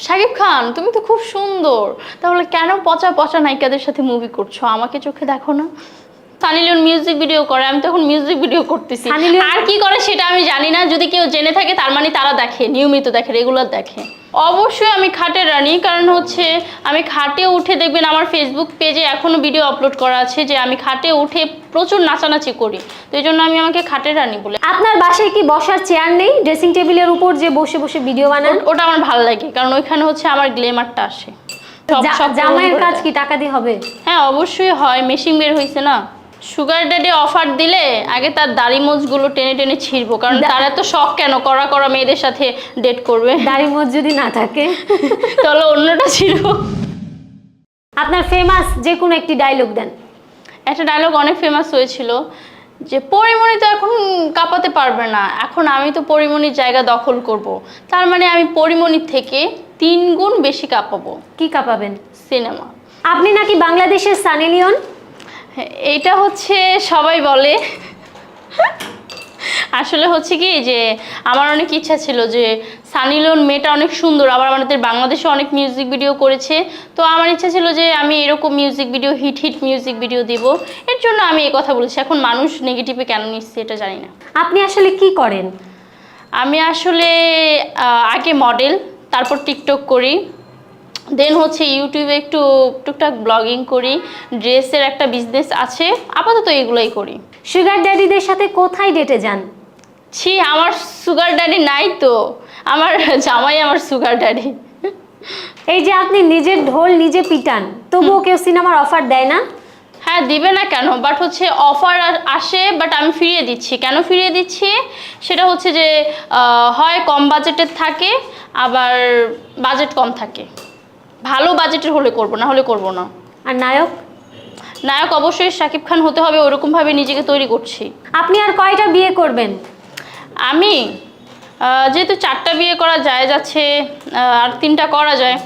শাকিব খান, তুমি তো খুব সুন্দর, তাহলে কেন পচা পচা নায়িকাদের সাথে মুভি করছো? আমাকে চোখে দেখো না। সানি লিওন মিউজিক ভিডিও করে, আমি তখন মিউজিক ভিডিও করতেছি। আর কি করে সেটা আমি জানি না, যদি কেউ জেনে থাকে তার মানে তারা দেখে, নিয়মিত দেখে, রেগুলার দেখে। অবশ্যই আমি খাটের রানী, কারণ হচ্ছে আমি খাটে উঠে দেখবেন আমার ফেসবুক পেজে এখনো ভিডিও আপলোড করা আছে যে আমি খাটে উঠে প্রচুর নাচানাচি করি, তো এই জন্য আমি আমাকে খাটের রানী বলে। আপনার বাসায় কি বসার চেয়ার নেই, ড্রেসিং টেবিলের উপর যে বসে বসে ভিডিও বানান? ওটা আমার ভালো লাগে, কারণ ওইখানে হচ্ছে আমার গ্লেমারটা আসে। জামাইয়ের কাজ কি টাকা দিয়ে হবে? হ্যাঁ অবশ্যই হয়, মেশিন বের হয়েছে না। সুগার ড্যাডি অফার দিলে আগে তার দাড়ি মোজগুলো টেনে টেনে ছিঁড়বো, কারণ তার এত শখ কেন কড়া কড়া মেয়েদের সাথে ডেট করবে? দাড়ি মোজ যদি না থাকে তাহলে অন্যটা ছিঁড়বো। আপনার ফেমাস যে কোনো একটি ডায়লগ দেন। একটা ডায়লগ অনেক ফেমাস হয়েছিল যে পরিমণি তো এখন কাঁপাতে পারবে না, এখন আমি তো পরিমণির জায়গা দখল করব, তার মানে আমি পরিমণির থেকে 3 গুণ বেশি কাঁপাবো। কি কাঁপাবেন? সিনেমা। আপনি নাকি বাংলাদেশের সানি লিওন? এটা হচ্ছে সবাই বলে, আসলে হচ্ছে কি যে আমার অনেক ইচ্ছা ছিল যে সানি লিওন মেয়েটা অনেক সুন্দর, আবার আমাদের বাংলাদেশে অনেক মিউজিক ভিডিও করেছে, তো আমার ইচ্ছা ছিল যে আমি এরকম music video hit music video দিব, এর জন্য আমি এই কথা বলেছি। এখন মানুষ নেগেটিভে কেন নিচ্ছে এটা জানি না। আপনি আসলে কি করেন? আমি আসলে আগে মডেল, তারপর টিকটক করি, দেন হচ্ছে ইউটিউবে একটু টুকটাক ব্লগিং করি, ড্রেসের একটা বিজনেস আছে, আপাতত এগুলোই করি। সুগার ড্যাডিদের সাথে কোথায় ডেটে যান? ছি, আমার সুগার ড্যাডি নাই তো, আমার জামাই আমার সুগার ড্যাডি। এই যে আপনি নিজের ঢোল নিজে পিটান, তবুও কেউ সিনেমার অফার দেয় না? হ্যাঁ দিবে না কেন, বাট হচ্ছে অফার আসে, বাট আমি ফিরিয়ে দিচ্ছি। কেন ফিরিয়ে দিচ্ছি সেটা হচ্ছে যে হয় কম বাজেটের থাকে, আবার বাজেট কম থাকে। ভালো বাজেটের হলে করব, না হলে করব না। আর নায়ক? নায়ক অবশ্যই শাকিব খান হতে হবে, ওরকমভাবে নিজেকে তৈরি করছি। আপনি আর কয়টা বিয়ে করবেন? আমি যেহেতু 4টা বিয়ে করা যায় যাচ্ছে, আর 3টা করা যায়।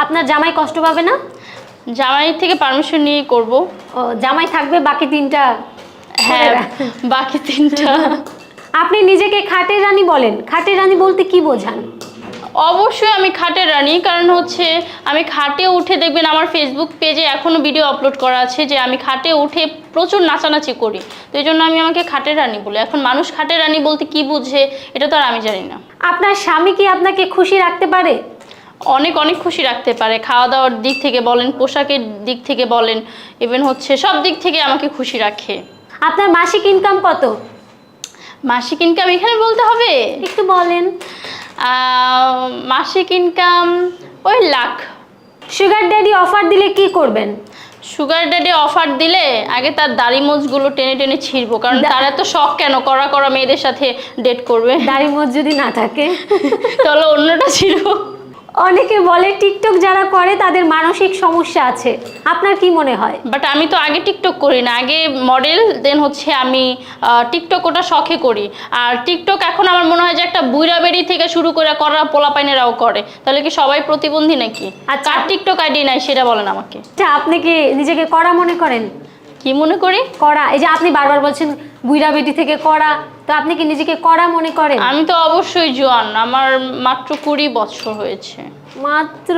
আপনার জামাই কষ্ট পাবে না? জামাই থেকে পারমিশন নিয়ে করব। ও, জামাই থাকবে বাকি 3টা? হ্যাঁ বাকি 3টা। আপনি নিজেকে খাটের রানী বলেন, খাটের রানী বলতে কি বোঝান? অবশ্যই আমি খাটের রানী, কারণ হচ্ছে আমি খাটে উঠে দেখবেন আমার ফেসবুক পেজে এখনো ভিডিও আপলোড করা আছে যে আমি খাটে উঠে প্রচুর নাচানাচি করি, তো এই জন্য আমি আমাকে খাটের রানী বলি। এখন মানুষ খাটের রানী বলতে কি বুঝে এটা তো আর আমি জানি না। আপনার স্বামী কি আপনাকে খুশি রাখতে পারে? অনেক অনেক খুশি রাখতে পারে, খাওয়া দাওয়ার দিক থেকে বলেন, পোশাকের দিক থেকে বলেন, ইভেন হচ্ছে সব দিক থেকে আমাকে খুশি রাখে। আপনার মাসিক ইনকাম কত? মাসিক ইনকাম এখানে বলতে হবে? একটু বলেন। মাসিক ইনকাম ওই লাখ। সুগার ড্যাডি অফার দিলে কি করবেন? সুগার ড্যাডি অফার দিলে আগে তার দাড়ি মোজগুলো টেনে টেনে ছিঁড়বো, কারণ তার এত শখ কেন কড়া কড়া মেয়েদের সাথে ডেট করবে? দাড়ি মোজ যদি না থাকে তাহলে অন্যটা ছিঁড়বো। অনেকে বলে টিকটক যারা করে তাদের মানসিক সমস্যা আছে, আপনার কি মনে হয়? বাট আমি তো আগে টিকটক করি না, আগে মডেল, দেন হচ্ছে আমি টিকটক ওটা শখে করি। আর টিকটক এখন আমার মনে হয় যে একটা বুইরা বেড়ি থেকে শুরু করে করা পোলাপাইনেরাও করে, তাহলে কি সবাই প্রতিবন্ধী নাকি? আর কার টিকটক আইডি নাই সেটা বলেন আমাকে। আচ্ছা, আপনি কি নিজেকে কড়া মনে করেন? কি মনে করি? কড়া, এই যে আপনি বারবার বলছেন বুইরা বেটি থেকে কড়া, তো আপনি কি নিজেকে কড়া মনে করেন? আমি তো অবশ্যই জোয়ান, আমার মাত্র 20 বছর হয়েছে। মাত্র?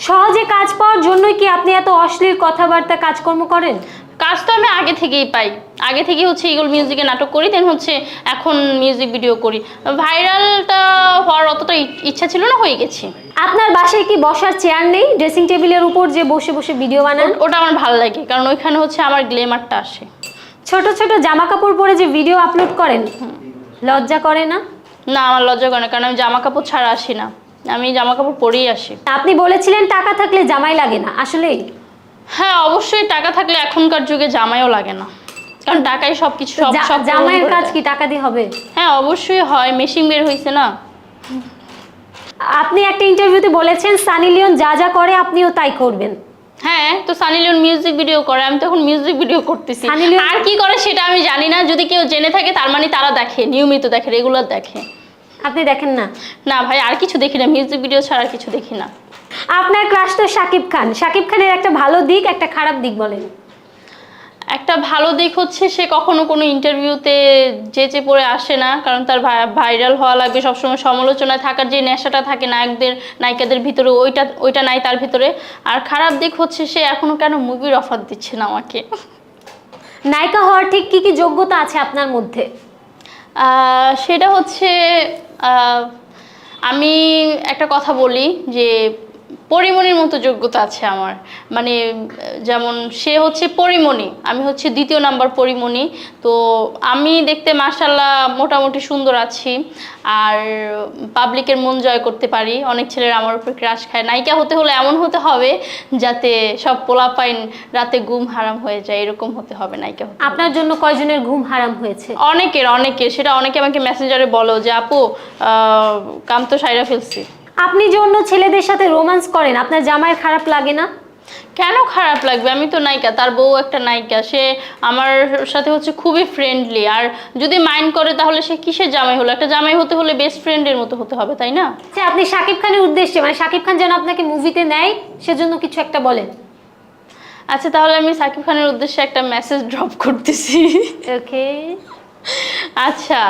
সহজে কাজ পাওয়ার জন্যই কি আপনি এত অশ্লীল কথাবার্তা কাজকর্ম করেন? কাজ তো আমি আগে থেকেই পাই, আগে থেকেই হচ্ছে ইগল মিউজিকে নাটক করি, দেন হচ্ছে এখন মিউজিক ভিডিও করি। ভাইরালটা হওয়ার অতটা ইচ্ছা ছিল না, হয়ে গেছি। আপনার বাসায় কি বসার চেয়ার নেই, ড্রেসিং টেবিলের উপর যে বসে বসে ভিডিও বানান? ওটা আমার ভালো লাগে, কারণ ওইখানে হচ্ছে আমার গ্লেমারটা আসে। ছোট ছোট জামা কাপড় পরে যে ভিডিও আপলোড করেন, লজ্জা করে না? না, আমার লজ্জা করে না, কারণ আমি জামা কাপড় ছাড়া আসি না, আমি জামা কাপড় পরেই আসি। আপনি বলেছিলেন টাকা থাকলে জামাই লাগে না, আসলেই? হ্যাঁ অবশ্যই, টাকা থাকলে এখনকার যুগে জামাইও লাগে না, কারণ টাকাই সবকিছু। জামাইয়ের কাজ কি টাকা দিয়ে হবে? হ্যাঁ অবশ্যই হয়, মেশিন বের হয়েছে না। আপনি একটা ইন্টারভিউতে বলেছেন সানি লিওন যা যা করে আপনিও তাই করবেন। হ্যাঁ, তো সানি লিওন মিউজিক ভিডিও করে, আমি তখন মিউজিক ভিডিও করতেছি। আর কি করে সেটা আমি জানি না, যদি কেউ জেনে থাকে তার মানে তারা দেখে, নিয়মিত দেখে, রেগুলার দেখে। আপনি দেখেন না? না ভাই, আর কিছু দেখি না, মিউজিক ভিডিও ছাড়া আর কিছু দেখি না। আপনার ক্রাশ তো শাকিব খান, শাকিব খানের একটা ভালো দিক একটা খারাপ দিক বলেন। একটা ভালো দিক হচ্ছে সে কখনো কোনো ইন্টারভিউতে যেচে পড়ে আসে না, কারণ তার ভাইরাল হওয়া লাগবে, সবসময় সমালোচনায় থাকার যে নেশাটা থাকে নায়িকাদের ভিতরে, ওইটা নাই তার ভিতরে। আর খারাপ দিক হচ্ছে সে এখনো কেন মুভির অফার দিচ্ছে না আমাকে। নায়িকা হওয়ার ঠিক কি কি যোগ্যতা আছে আপনার মধ্যে? সেটা হচ্ছে আমি একটা কথা বলি যে পরিমণির মতো যোগ্যতা আছে আমার, মানে যেমন সে হচ্ছে পরিমণি, আমি হচ্ছে দ্বিতীয় নাম্বার পরিমণি। তো আমি দেখতে মাশাআল্লাহ মোটামুটি সুন্দর আছি, আর পাবলিকের মন জয় করতে পারি, অনেক ছেলেরা আমার উপর ক্রাশ খায়। নায়িকা হতে হলে এমন হতে হবে যাতে সব পোলাপাইন রাতে ঘুম হারাম হয়ে যায়, এরকম হতে হবে নায়িকা হতে। আপনার জন্য কয়জনের ঘুম হারাম হয়েছে? অনেকের, সেটা অনেকে আমাকে মেসেঞ্জারে বলো যে আপু কাম তো সাইরা ফেলছি। আপনি যে অন্য ছেলেদের সাথে রোম্যান্স করেন, আপনার জামাইয়ের খারাপ লাগে না? কেন খারাপ লাগবে? আমি তো নায়িকা, তার বউ একটা নায়িকা, সে আমার সাথে হচ্ছে খুবই ফ্রেন্ডলি। আর যদি মাইন্ড করে তাহলে সে কিসের জামাই হলো? একটা জামাই হতে হলে বেস্ট ফ্রেন্ডের মতো হতে হবে, তাই না? আচ্ছা, আপনি শাকিব খানের উদ্দেশ্যে, মানে শাকিব খান যেন আপনাকে মুভিতে নেয়, সেজন্য কিছু একটা বলেন। আচ্ছা, তাহলে আমি সাকিব খানের উদ্দেশ্যে একটা মেসেজ ড্রপ করতেছি। ওকে। আচ্ছা,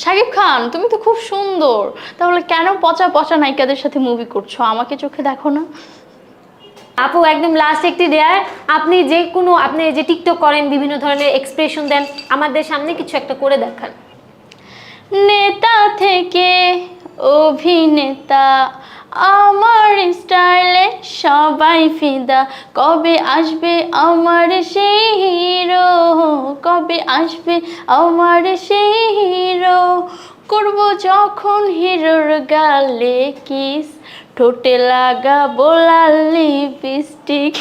শাকিব খান তুমি তো খুব সুন্দর, তাহলে কেন পচা পচা নায়িকাদের সাথে মুভি করছো? আমাকে চোখে দেখো না। আপু একদম লাস্ট একটি ডেয়ার, আপনি যে টিকটক করেন, বিভিন্ন ধরনের এক্সপ্রেশন দেন, আমাদের সামনে কিছু একটা করে দেখান। নেতা থেকে অভিনেতা, আমার স্টাইলে সবাই ফিদা, কবে আসবে আমার সেই হিরো, কবে আসবে আমার সেই হিরো, করব যখন হিরোর গালে কিস, ঠোঁটে লাগাবো লাল লিপস্টিক।